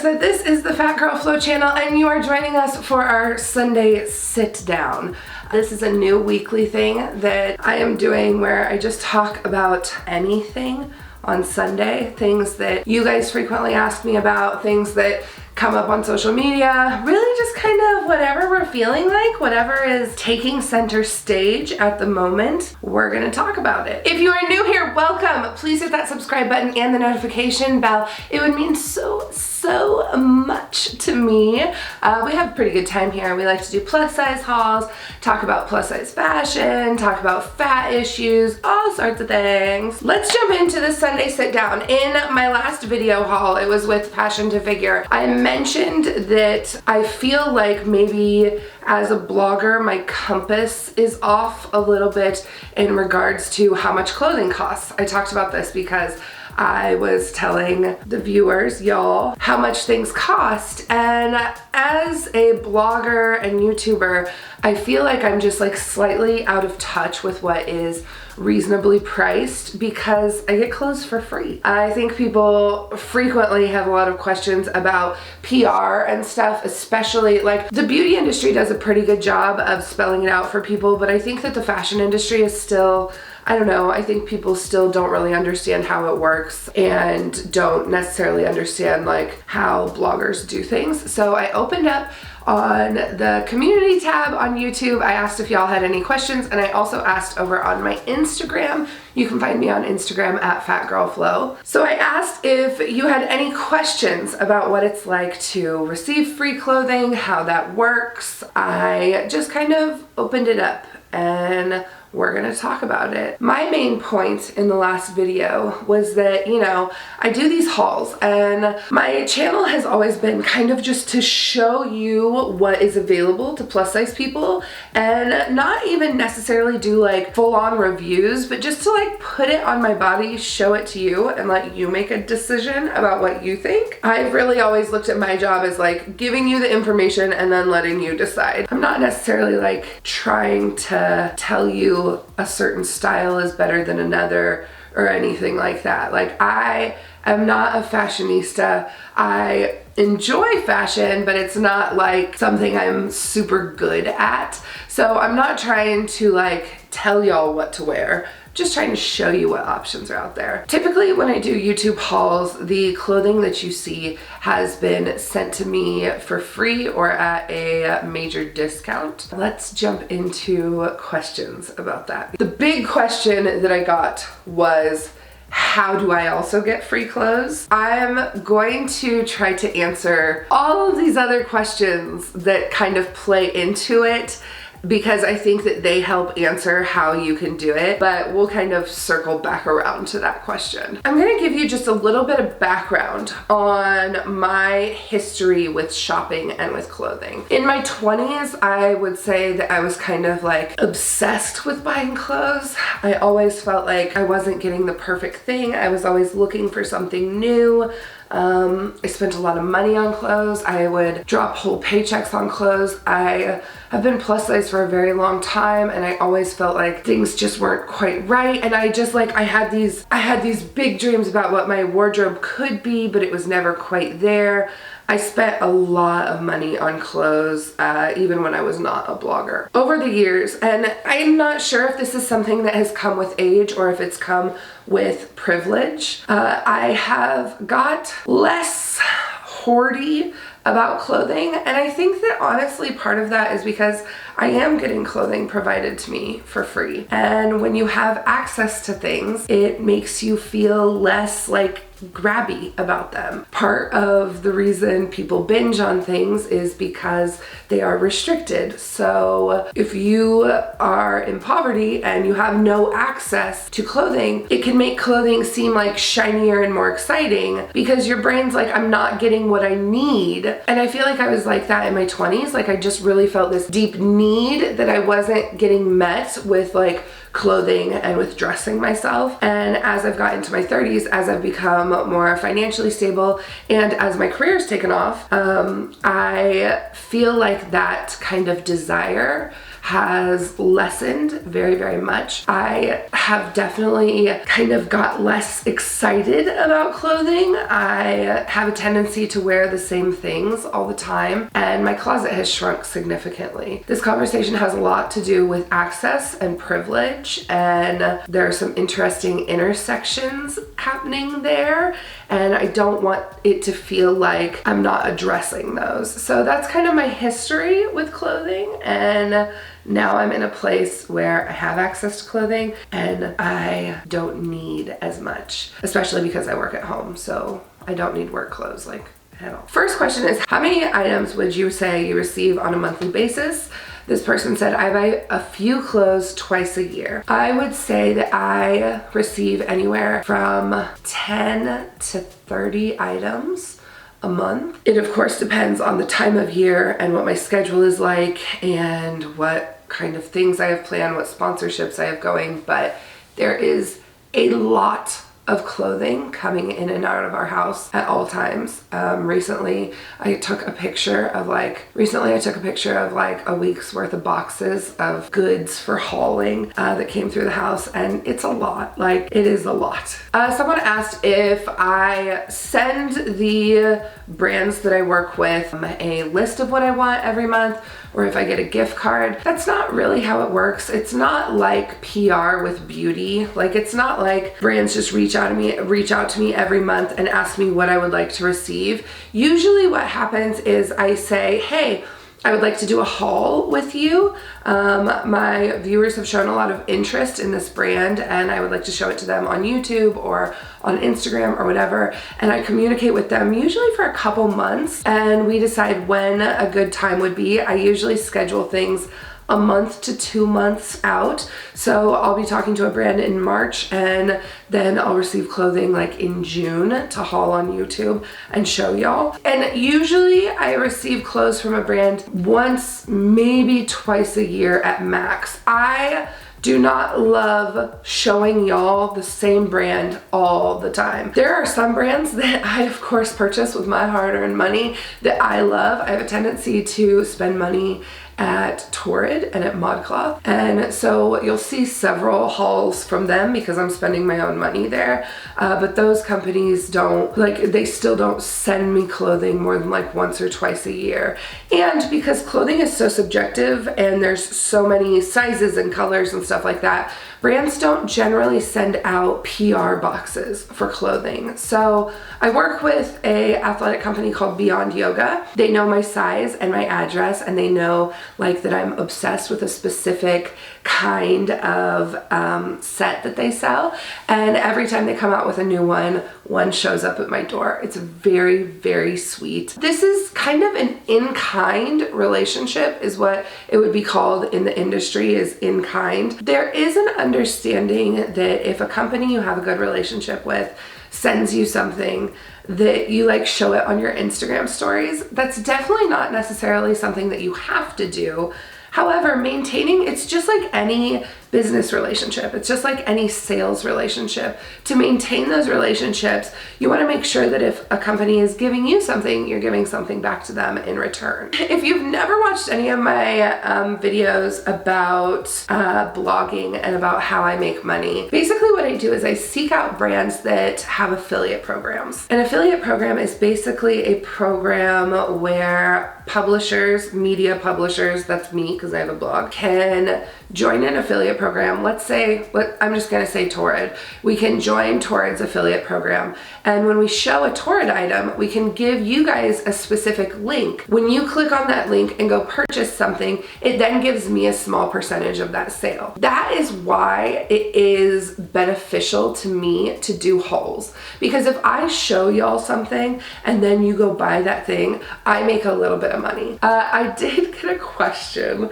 that this is the Fat Girl Flow channel and you are joining us for our Sunday sit down. This is a new weekly thing that I am doing where I just talk about anything on Sunday, things that you guys frequently ask me about, things that come up on social media, really just kind of whatever we're feeling like, whatever is taking center stage at the moment, we're gonna talk about it. If you are new here, welcome. Please hit that subscribe button and the notification bell. It would mean so much to me. We have a pretty good time here. We like to do plus size hauls, talk about plus size fashion, talk about fat issues, all sorts of things. Let's jump into the Sunday sit down. In my last video haul, it was with Passion to Figure. I mentioned that I feel like maybe as a blogger, my compass is off a little bit in regards to how much clothing costs. I talked about this because I was telling the viewers, y'all, how much things cost. And as a blogger and YouTuber, I feel like I'm just like slightly out of touch with what is reasonably priced because I get clothes for free. I think people frequently have a lot of questions about PR and stuff, especially like the beauty industry does a pretty good job of spelling it out for people, but I think that the fashion industry is still, I don't know, I think people still don't really understand how it works and don't necessarily understand like how bloggers do things. So I opened up on the community tab on YouTube. I asked if y'all had any questions, and I also asked over on my Instagram. You can find me on Instagram at FatGirlFlow. So I asked if you had any questions about what it's like to receive free clothing, how that works. I just kind of opened it up and we're gonna talk about it. My main point in the last video was that, you know, I do these hauls and my channel has always been kind of just to show you what is available to plus size people and not even necessarily do like full-on reviews, but just to like put it on my body, show it to you and let you make a decision about what you think. I've really always looked at my job as like giving you the information and then letting you decide. I'm not necessarily like trying to tell you a certain style is better than another or anything like that. Like, I am not a fashionista. I enjoy fashion, but it's not like something I'm super good at. So I'm not trying to like tell y'all what to wear. Just trying to show you what options are out there. Typically when I do YouTube hauls, the clothing that you see has been sent to me for free or at a major discount. Let's jump into questions about that. The big question that I got was, how do I also get free clothes? I'm going to try to answer all of these other questions that kind of play into it, because I think that they help answer how you can do it, but we'll kind of circle back around to that question. I'm gonna give you just a little bit of background on my history with shopping and with clothing. In my 20s, I would say that I was kind of like obsessed with buying clothes. I always felt like I wasn't getting the perfect thing. I was always looking for something new. I spent a lot of money on clothes. I would drop whole paychecks on clothes. I have been plus size for a very long time and I always felt like things just weren't quite right. And I just like, I had these big dreams about what my wardrobe could be, but it was never quite there. I spent a lot of money on clothes, even when I was not a blogger. Over the years, and I'm not sure if this is something that has come with age or if it's come with privilege, I have got less hoardy about clothing, and I think that honestly part of that is because I am getting clothing provided to me for free. And when you have access to things, it makes you feel less like grabby about them. Part of the reason people binge on things is because they are restricted. So if you are in poverty and you have no access to clothing, it can make clothing seem like shinier and more exciting because your brain's like, I'm not getting what I need. And I feel like I was like that in my 20s. Like I just really felt this deep need that I wasn't getting met with like clothing and with dressing myself. And as I've gotten into my 30s, as I've become more financially stable and as my career's taken off, I feel like that kind of desire has lessened very, very much. I have definitely kind of got less excited about clothing. I have a tendency to wear the same things all the time, and my closet has shrunk significantly. This conversation has a lot to do with access and privilege, and there are some interesting intersections happening there, and I don't want it to feel like I'm not addressing those. So that's kind of my history with clothing, and now I'm in a place where I have access to clothing and I don't need as much, especially because I work at home, so I don't need work clothes like at all. First question is, how many items would you say you receive on a monthly basis? This person said, I buy a few clothes twice a year. I would say that I receive anywhere from 10 to 30 items a month. It of course depends on the time of year and what my schedule is like and what kind of things I have planned, what sponsorships I have going, but there is a lot of clothing coming in and out of our house at all times. Recently I took a picture of like a week's worth of boxes of goods for hauling that came through the house, and it's a lot. Like, it is a lot. Someone asked if I send the brands that I work with a list of what I want every month, or if I get a gift card. That's not really how it works. It's not like PR with beauty. Like, it's not like brands just reach out to me every month and ask me what I would like to receive. Usually what happens is I say, hey, I would like to do a haul with you. My viewers have shown a lot of interest in this brand and I would like to show it to them on YouTube or on Instagram or whatever. And I communicate with them usually for a couple months and we decide when a good time would be. I usually schedule things a month to 2 months out. So I'll be talking to a brand in March and then I'll receive clothing like in June to haul on YouTube and show y'all. And usually I receive clothes from a brand once, maybe twice a year at max. I do not love showing y'all the same brand all the time. There are some brands that I of course purchase with my hard-earned money that I love. I have a tendency to spend money at Torrid and at ModCloth, and so you'll see several hauls from them because I'm spending my own money there, but those companies they still don't send me clothing more than like once or twice a year. And because clothing is so subjective and there's so many sizes and colors and stuff like that, brands don't generally send out PR boxes for clothing. So I work with a athletic company called Beyond Yoga. They know my size and my address, and they know like that I'm obsessed with a specific kind of set that they sell. And every time they come out with a new one shows up at my door. It's very, very sweet. This is kind of an in-kind relationship is what it would be called in the industry, is in-kind. There is an understanding that if a company you have a good relationship with sends you something, that you like show it on your Instagram stories. That's definitely not necessarily something that you have to do. However, it's just like any business relationship. It's just like any sales relationship. To maintain those relationships, you want to make sure that if a company is giving you something, you're giving something back to them in return. If you've never watched any of my videos about blogging and about how I make money, basically what I do is I seek out brands that have affiliate programs. An affiliate program is basically a program where publishers, media publishers, that's me because I have a blog, can join an affiliate program. I'm just gonna say Torrid. We can join Torrid's affiliate program, and when we show a Torrid item, we can give you guys a specific link. When you click on that link and go purchase something, it then gives me a small percentage of that sale. That is why it is beneficial to me to do hauls, because if I show y'all something and then you go buy that thing, I make a little bit of money. I did get a question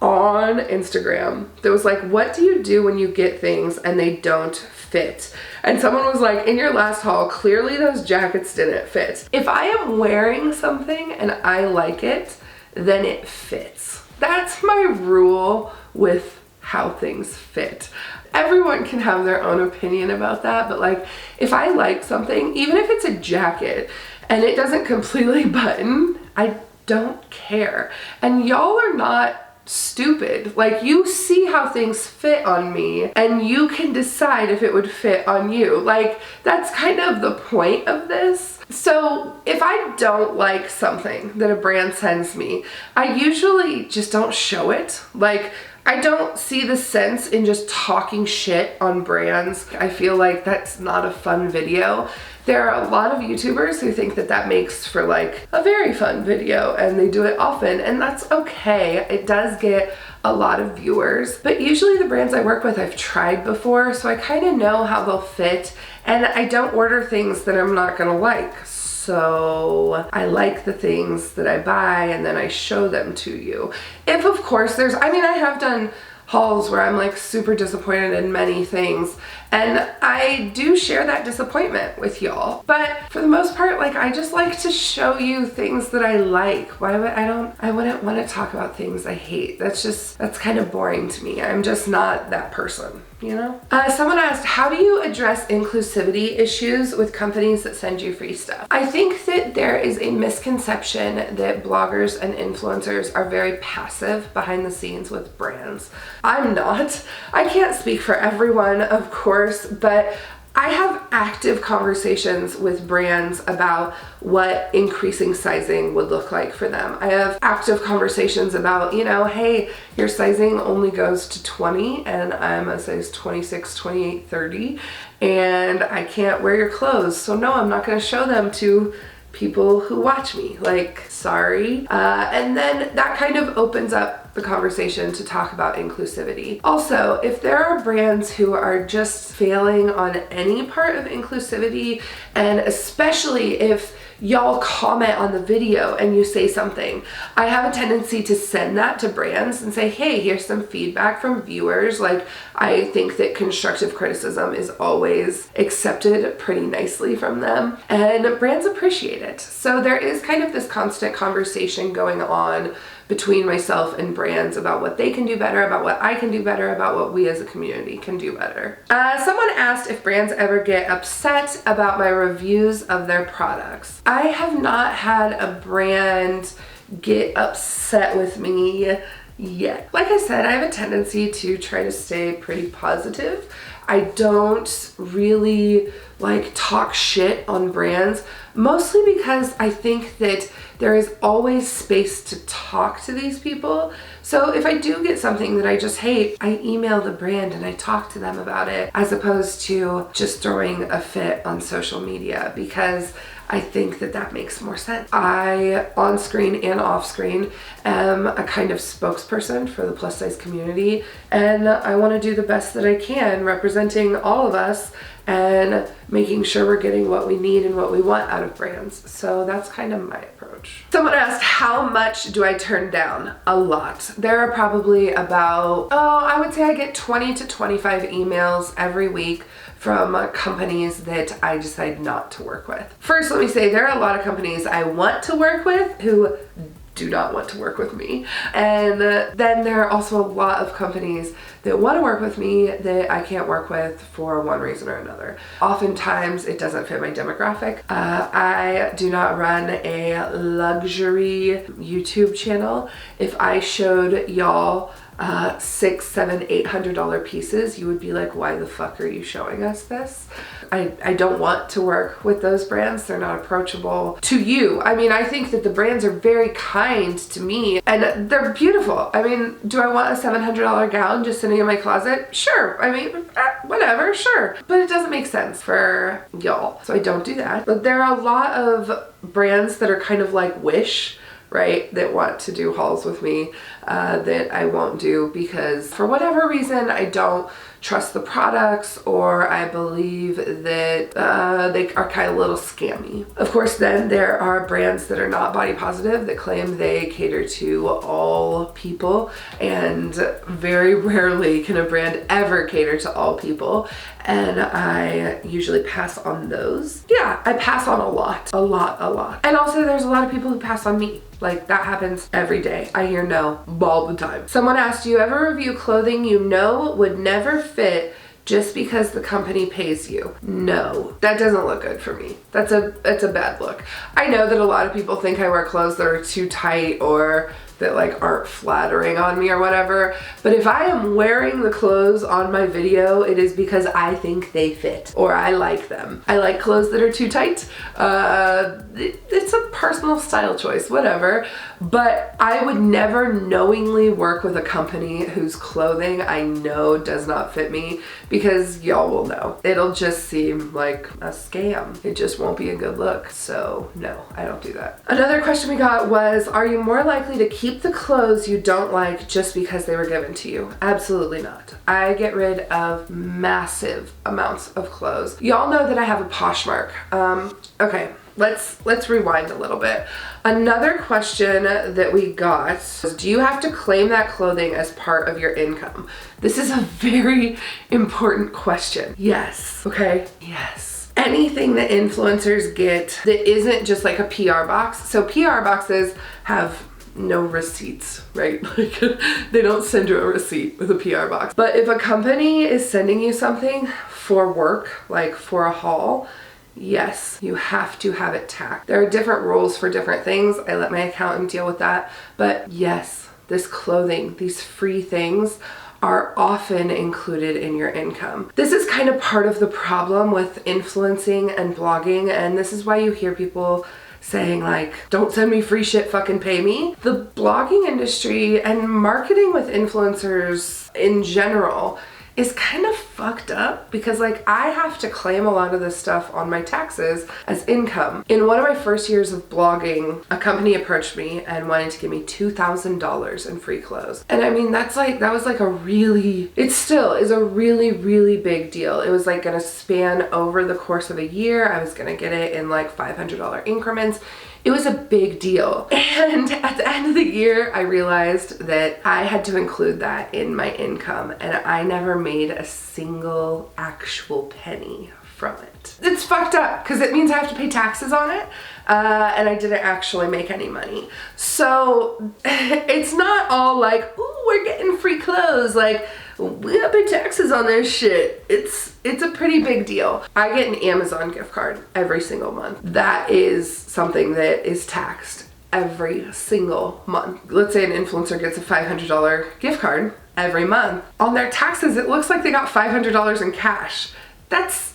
on Instagram that was like, what do you do when you get things and they don't fit? And someone was like, in your last haul, clearly those jackets didn't fit. If I am wearing something and I like it, then it fits. That's my rule with how things fit. Everyone can have their own opinion about that, but like, if I like something, even if it's a jacket and it doesn't completely button, I don't care. And y'all are not stupid. Like, you see how things fit on me and you can decide if it would fit on you. Like, that's kind of the point of this. So if I don't like something that a brand sends me, I usually just don't show it. Like, I don't see the sense in just talking shit on brands. I feel like that's not a fun video. There are a lot of YouTubers who think that that makes for like a very fun video, and they do it often, and that's okay. It does get a lot of viewers, but usually the brands I work with I've tried before, so I kind of know how they'll fit, and I don't order things that I'm not gonna like. So I like the things that I buy and then I show them to you. If of course I have done hauls where I'm like super disappointed in many things, and I do share that disappointment with y'all. But for the most part, like, I just like to show you things that I like. I wouldn't want to talk about things I hate. That's kind of boring to me. I'm just not that person, you know? Someone asked, how do you address inclusivity issues with companies that send you free stuff? I think that there is a misconception that bloggers and influencers are very passive behind the scenes with brands. I'm not. I can't speak for everyone, of course, but I have active conversations with brands about what increasing sizing would look like for them. I have active conversations about, you know, hey, your sizing only goes to 20 and I'm a size 26, 28, 30, and I can't wear your clothes. So no, I'm not going to show them to people who watch me. Like, sorry. And then that kind of opens up the conversation to talk about inclusivity. Also, if there are brands who are just failing on any part of inclusivity, and especially if y'all comment on the video and you say something, I have a tendency to send that to brands and say, hey, here's some feedback from viewers. Like, I think that constructive criticism is always accepted pretty nicely from them, and brands appreciate it. So there is kind of this constant conversation going on between myself and brands about what they can do better, about what I can do better, about what we as a community can do better. Someone asked if brands ever get upset about my reviews of their products. I have not had a brand get upset with me yet. Like I said, I have a tendency to try to stay pretty positive. I don't really like talk shit on brands, mostly because I think that there is always space to talk to these people. So if I do get something that I just hate, I email the brand and I talk to them about it, as opposed to just throwing a fit on social media, because I think that that makes more sense. I, on screen and off screen, am a kind of spokesperson for the plus size community, and I want to do the best that I can representing all of us and making sure we're getting what we need and what we want out of brands. So that's kind of my approach. Someone asked, how much do I turn down? A lot. There are probably about, I would say I get 20 to 25 emails every week from companies that I decide not to work with. First, let me say there are a lot of companies I want to work with who do not want to work with me. And then there are also a lot of companies that want to work with me that I can't work with for one reason or another. Oftentimes it doesn't fit my demographic. I do not run a luxury YouTube channel. If I showed y'all $600, $700, $800 pieces, you would be like, why the fuck are you showing us this? I don't want to work with those brands. They're not approachable to you. I mean, I think that the brands are very kind to me and they're beautiful. I mean, do I want a $700 gown just sitting in my closet? Sure. I mean, whatever, sure. But it doesn't make sense for y'all. So I don't do that. But there are a lot of brands that are kind of like Wish, right, that want to do hauls with me that I won't do because for whatever reason I don't trust the products, or I believe that they are kind of a little scammy. Of course, then there are brands that are not body positive that claim they cater to all people, and very rarely can a brand ever cater to all people, and I usually pass on those. Yeah, I pass on a lot. And also there's a lot of people who pass on me. Like, that happens every day. I hear no all the time. Someone asked, do you ever review clothing you know would never fit just because the company pays you? No, that doesn't look good for me. That's a bad look. I know that a lot of people think I wear clothes that are too tight or that like aren't flattering on me or whatever. But if I am wearing the clothes on my video, it is because I think they fit or I like them. I like clothes that are too tight. It's a personal style choice, whatever. But I would never knowingly work with a company whose clothing I know does not fit me, because y'all will know. It'll just seem like a scam. It just won't be a good look. So no, I don't do that. Another question we got was, are you more likely to keep the clothes you don't like just because they were given to you? Absolutely not. I get rid of massive amounts of clothes. Y'all know that I have a Poshmark. Okay. Let's rewind a little bit. Another question that we got was, do you have to claim that clothing as part of your income? This is a very important question. Yes. Okay. Yes. Anything that influencers get that isn't just like a PR box. So PR boxes have no receipts, right? Like they don't send you a receipt with a PR box. But if a company is sending you something for work, like for a haul, yes, you have to have it tagged. There are different rules for different things. I let my accountant deal with that. But yes, this clothing, these free things are often included in your income. This is kind of part of the problem with influencing and blogging, and this is why you hear people saying like, don't send me free shit, fucking pay me. The blogging industry and marketing with influencers in general is kind of fucked up, because like I have to claim a lot of this stuff on my taxes as income. In one of my first years of blogging, a company approached me and wanted to give me $2,000 in free clothes. And I mean, that was like a really, it still is a really, really big deal. It was like gonna span over the course of a year. I was gonna get it in like $500 increments. It was a big deal. And at the end of the year, I realized that I had to include that in my income, and I never made a single actual penny from it. It's fucked up because it means I have to pay taxes on it, and I didn't actually make any money. So it's not all like, ooh, we're getting free clothes, like we gotta pay taxes on this shit. It's a pretty big deal. I get an Amazon gift card every single month. That is something that is taxed every single month. Let's say an influencer gets a $500 gift card every month. On their taxes, it looks like they got $500 in cash. That's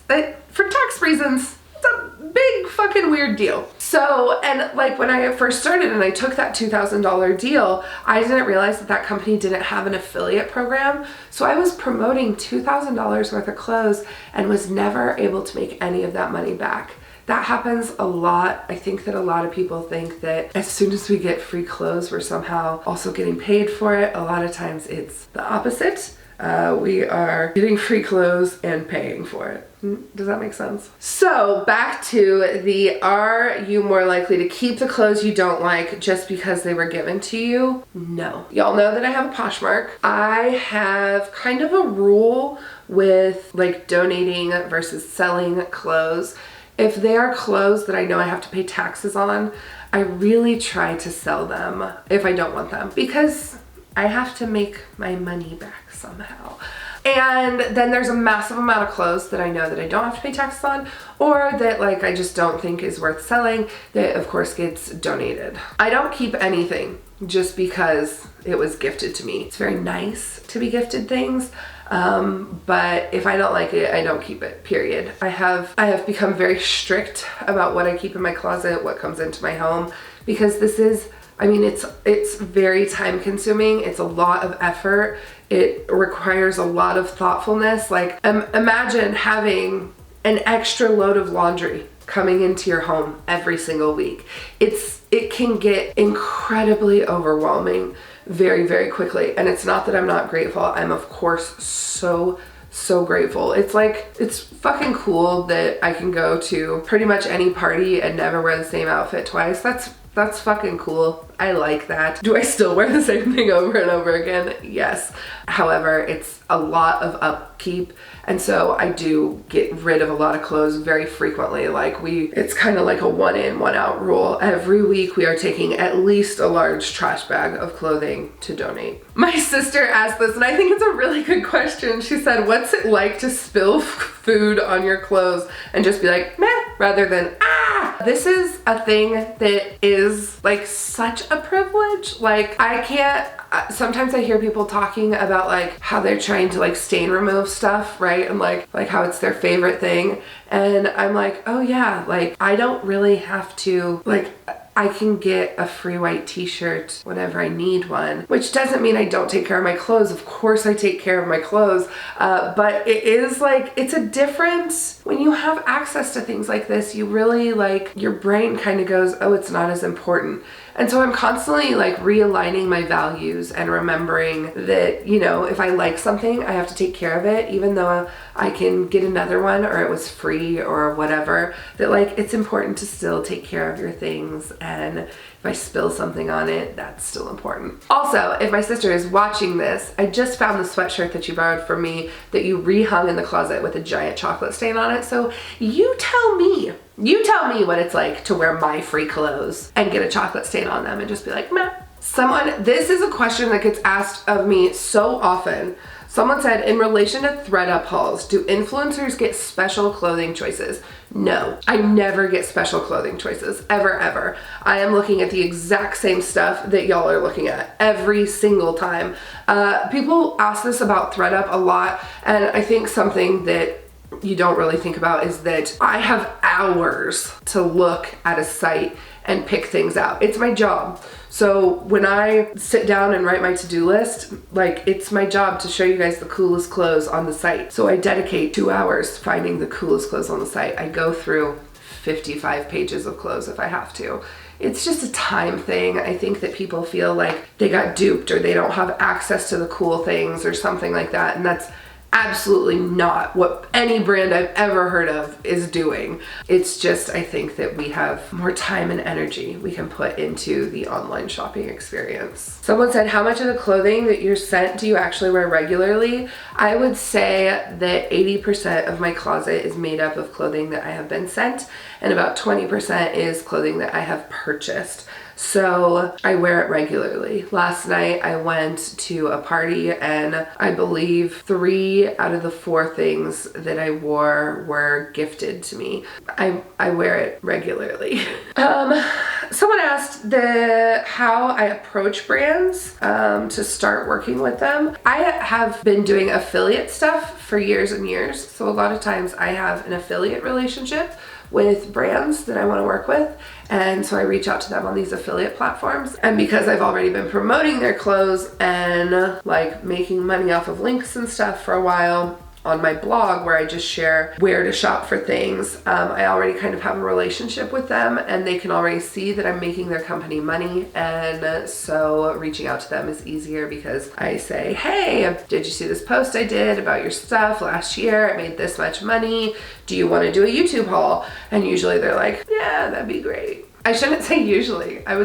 for tax reasons. It's a big fucking weird deal. So, and like when I first started and I took that $2,000 deal, I didn't realize that that company didn't have an affiliate program. So I was promoting $2,000 worth of clothes and was never able to make any of that money back. That happens a lot. I think that a lot of people think that as soon as we get free clothes, we're somehow also getting paid for it. A lot of times it's the opposite. We are getting free clothes and paying for it. Does that make sense? So back to the, are you more likely to keep the clothes you don't like just because they were given to you? No. Y'all know that I have a Poshmark. I have kind of a rule with like donating versus selling clothes. If they are clothes that I know I have to pay taxes on, I really try to sell them if I don't want them, because I have to make my money back somehow. And then there's a massive amount of clothes that I know that I don't have to pay taxes on, or that like I just don't think is worth selling, that of course gets donated. I don't keep anything just because it was gifted to me. It's very nice to be gifted things, but if I don't like it, I don't keep it, period. I have become very strict about what I keep in my closet, what comes into my home, because this is, I mean, it's very time consuming. It's a lot of effort. It requires a lot of thoughtfulness. Like imagine having an extra load of laundry coming into your home every single week. It can get incredibly overwhelming very, very quickly. And it's not that I'm not grateful. I'm of course so grateful. It's like, it's fucking cool that I can go to pretty much any party and never wear the same outfit twice. That's fucking cool. I like that. Do I still wear the same thing over and over again? Yes. However, it's a lot of upkeep, and so I do get rid of a lot of clothes very frequently. Like it's kind of like a one in, one out rule. Every week we are taking at least a large trash bag of clothing to donate. My sister asked this, and I think it's a really good question. She said, what's it like to spill food on your clothes and just be like, meh, rather than, ah? This is a thing that is like such a privilege. Like I can't, sometimes I hear people talking about like how they're trying to like stain remove stuff, right? And like how it's their favorite thing. And I'm like, oh yeah, like I don't really have to, like I can get a free white t-shirt whenever I need one, which doesn't mean I don't take care of my clothes. Of course I take care of my clothes, but it is like, it's a difference when you have access to things like this. You really like, your brain kind of goes, oh, it's not as important. And so I'm constantly like realigning my values and remembering that, you know, if I like something, I have to take care of it, even though I can get another one or it was free or whatever, that like it's important to still take care of your things. And if I spill something on it, that's still important. Also, if my sister is watching this, I just found the sweatshirt that you borrowed from me that you rehung in the closet with a giant chocolate stain on it. So you tell me what it's like to wear my free clothes and get a chocolate stain on them and just be like, meh. This is a question that gets asked of me so often. Someone said, in relation to ThredUp hauls, do influencers get special clothing choices? No, I never get special clothing choices, ever, ever. I am looking at the exact same stuff that y'all are looking at every single time. People ask this about ThredUp a lot, and I think something that you don't really think about is that I have hours to look at a site and pick things out. It's my job. So when I sit down and write my to-do list, like it's my job to show you guys the coolest clothes on the site. So I dedicate 2 hours finding the coolest clothes on the site. I go through 55 pages of clothes if I have to. It's just a time thing. I think that people feel like they got duped or they don't have access to the cool things or something like that. And that's absolutely not what any brand I've ever heard of is doing. It's just, I think that we have more time and energy we can put into the online shopping experience. Someone said, how much of the clothing that you're sent do you actually wear regularly? I would say that 80% of my closet is made up of clothing that I have been sent, and about 20% is clothing that I have purchased. So I wear it regularly. Last night I went to a party and I believe 3 out of the 4 things that I wore were gifted to me. I wear it regularly. Someone asked how I approach brands to start working with them. I have been doing affiliate stuff for years and years. So a lot of times I have an affiliate relationship with brands that I want to work with, and so I reach out to them on these affiliate platforms. And because I've already been promoting their clothes and like making money off of links and stuff for a while on my blog where I just share where to shop for things, I already kind of have a relationship with them and they can already see that I'm making their company money, and so reaching out to them is easier because I say, hey, did you see this post I did about your stuff last year? I made this much money. Do you want to do a YouTube haul? And usually they're like, yeah, that'd be great. I shouldn't say usually. I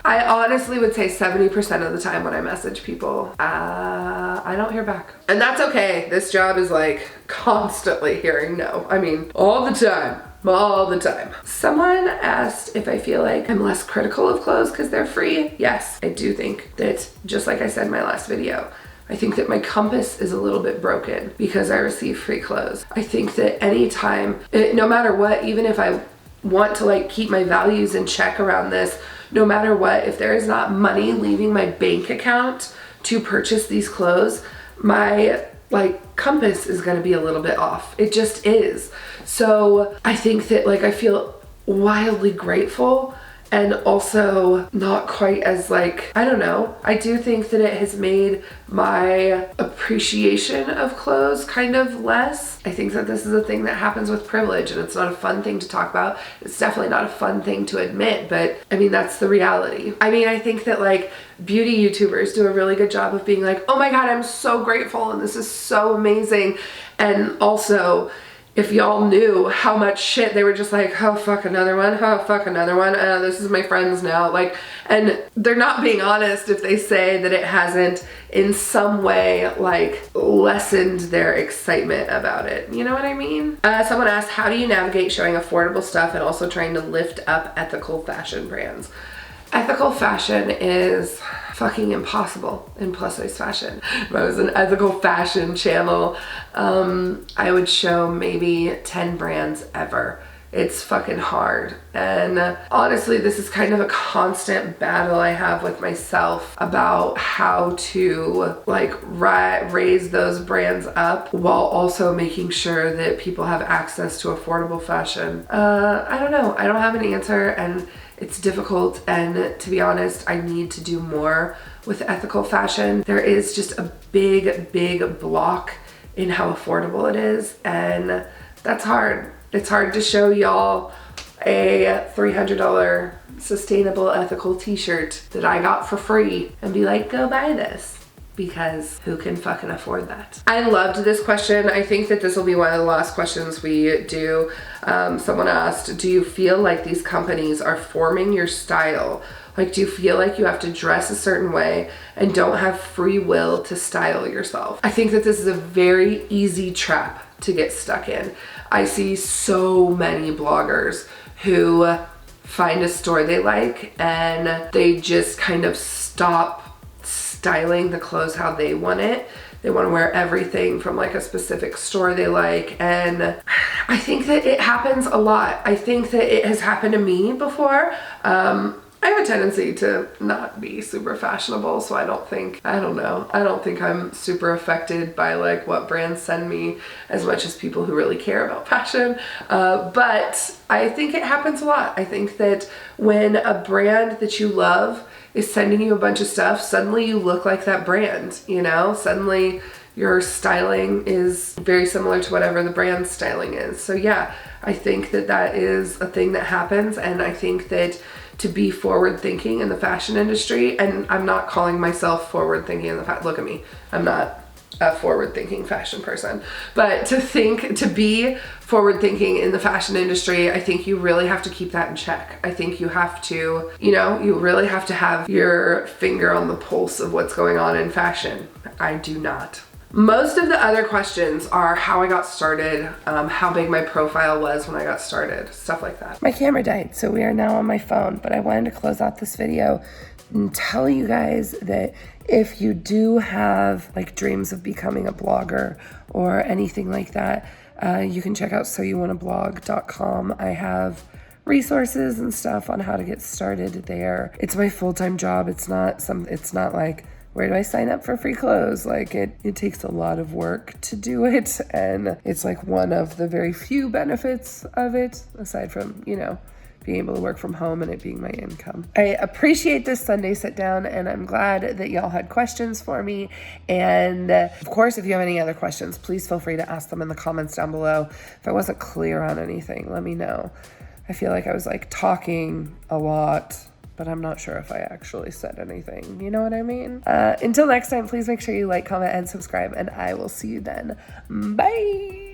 honestly would say 70% of the time when I message people, I don't hear back. And that's okay. This job is like constantly hearing no. I mean, all the time. Someone asked if I feel like I'm less critical of clothes because they're free. Yes, I do think that, just like I said in my last video, I think that my compass is a little bit broken because I receive free clothes. I think that anytime, no matter what, even if I want to like keep my values in check around this, no matter what, if there is not money leaving my bank account to purchase these clothes, my like compass is going to be a little bit off. It just is. So I think that like I feel wildly grateful and also not quite as like, I don't know. I do think that it has made my appreciation of clothes kind of less. I think that this is a thing that happens with privilege and it's not a fun thing to talk about. It's definitely not a fun thing to admit, but I mean, that's the reality. I mean, I think that like beauty YouTubers do a really good job of being like, oh my God, I'm so grateful and this is so amazing. And also, if y'all knew how much shit they were just like, oh fuck another one, oh fuck another one, this is my friends now, like, and they're not being honest if they say that it hasn't in some way like lessened their excitement about it. You know what I mean? Someone asked, how do you navigate showing affordable stuff and also trying to lift up ethical fashion brands? Ethical fashion is fucking impossible in plus size fashion. If I was an ethical fashion channel, I would show maybe 10 brands ever. it's fucking hard. And honestly, this is kind of a constant battle I have with myself about how to like raise those brands up while also making sure that people have access to affordable fashion. I don't know. I don't have an answer, and it's difficult, and to be honest, I need to do more with ethical fashion. There is just a big block in how affordable it is, and that's hard. It's hard to show y'all a $300 sustainable ethical t-shirt that I got for free and be like, go buy this, because who can fucking afford that? I loved this question. I think that this will be one of the last questions we do. Someone asked, do you feel like these companies are forming your style? Like, do you feel like you have to dress a certain way and don't have free will to style yourself? I think that this is a very easy trap to get stuck in. I see so many bloggers who find a store they like and they just kind of stop styling the clothes how they want it. They want to wear everything from like a specific store they like, and I think that it happens a lot. I think that it has happened to me before. I have a tendency to not be super fashionable, so I don't think I'm super affected by like what brands send me as much as people who really care about fashion. But I think it happens a lot. I think that when a brand that you love is sending you a bunch of stuff, suddenly you look like that brand, you know? Suddenly your styling is very similar to whatever the brand's styling is. So yeah, I think that that is a thing that happens, and I think that to be forward thinking in the fashion industry, and I'm not calling myself forward thinking in the look at me, I'm not a forward thinking fashion person, but to be forward thinking in the fashion industry, I think you really have to keep that in check. I think you have to, you really have to have your finger on the pulse of what's going on in fashion. I do not. Most of the other questions are how I got started, how big my profile was when I got started, stuff like that. My camera died, so we are now on my phone, but I wanted to close out this video and tell you guys that if you do have like dreams of becoming a blogger or anything like that, you can check out soyouwannablog.com. I have resources and stuff on how to get started there. It's my full-time job. It's not like, where do I sign up for free clothes? Like it takes a lot of work to do it, and it's like one of the very few benefits of it, aside from, being able to work from home and it being my income. I appreciate this Sunday sit down, and I'm glad that y'all had questions for me. And of course, if you have any other questions, please feel free to ask them in the comments down below. If I wasn't clear on anything, let me know. I feel like I was like talking a lot, but I'm not sure if I actually said anything. You know what I mean? Until next time, please make sure you like, comment, and subscribe, and I will see you then. Bye!